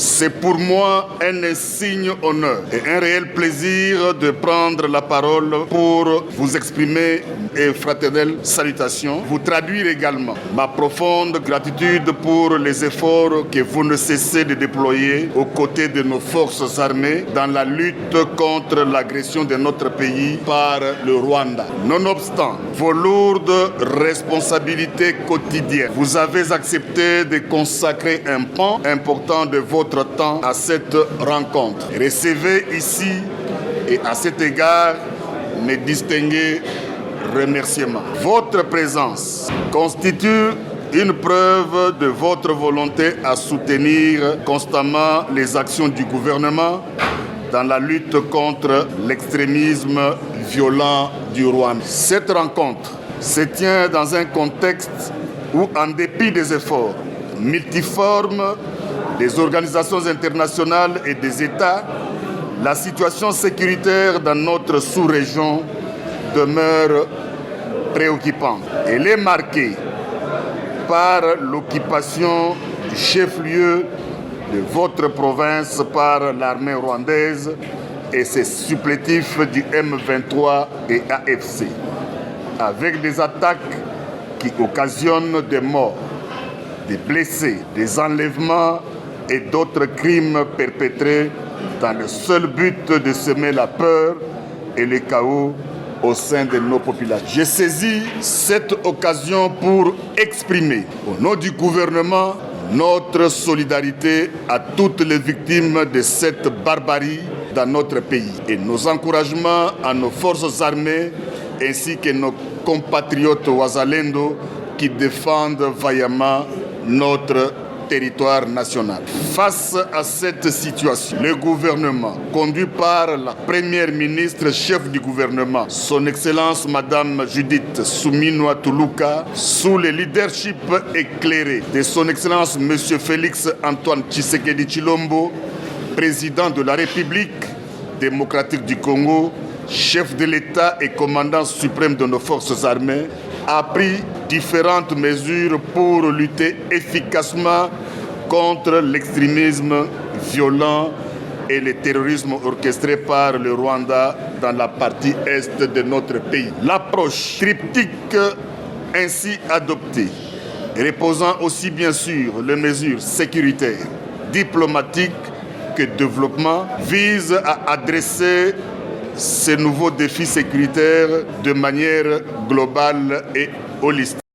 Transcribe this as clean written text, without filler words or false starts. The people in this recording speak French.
C'est pour moi un insigne honneur et un réel plaisir de prendre la parole pour vous exprimer une fraternelle salutation, vous traduire également ma profonde gratitude pour les efforts que vous ne cessez de déployer aux côtés de nos forces armées dans la lutte contre l'agression de notre pays par le Rwanda. Nonobstant vos lourdes responsabilités quotidiennes, vous avez accepté de consacrer un pan important de votre temps à cette rencontre. Recevez ici et à cet égard mes distingués remerciements. Votre présence constitue une preuve de votre volonté à soutenir constamment les actions du gouvernement dans la lutte contre l'extrémisme violent du Rwanda. Cette rencontre se tient dans un contexte où, en dépit des efforts multiformes des organisations internationales et des États, la situation sécuritaire dans notre sous-région demeure préoccupante. Elle est marquée par l'occupation du chef-lieu de votre province par l'armée rwandaise et ses supplétifs du M23 et AFC, avec des attaques qui occasionnent des morts, des blessés, des enlèvements et d'autres crimes perpétrés dans le seul but de semer la peur et le chaos au sein de nos populations. J'ai saisi cette occasion pour exprimer, au nom du gouvernement, notre solidarité à toutes les victimes de cette barbarie dans notre pays et nos encouragements à nos forces armées ainsi que nos compatriotes wazalendo qui défendent vaillamment notre territoire national. Face à cette situation, le gouvernement, conduit par la première ministre chef du gouvernement, son Excellence Madame Judith Suminwa Tuluka, sous le leadership éclairé de son Excellence Monsieur Félix Antoine Tshisekedi Tshilombo, président de la République démocratique du Congo, chef de l'État et commandant suprême de nos forces armées, a pris différentes mesures pour lutter efficacement contre l'extrémisme violent et le terrorisme orchestré par le Rwanda dans la partie est de notre pays. L'approche triptyque ainsi adoptée, reposant aussi bien sûr les mesures sécuritaires, diplomatiques que développement, vise à adresser ces nouveaux défis sécuritaires de manière globale et holistique.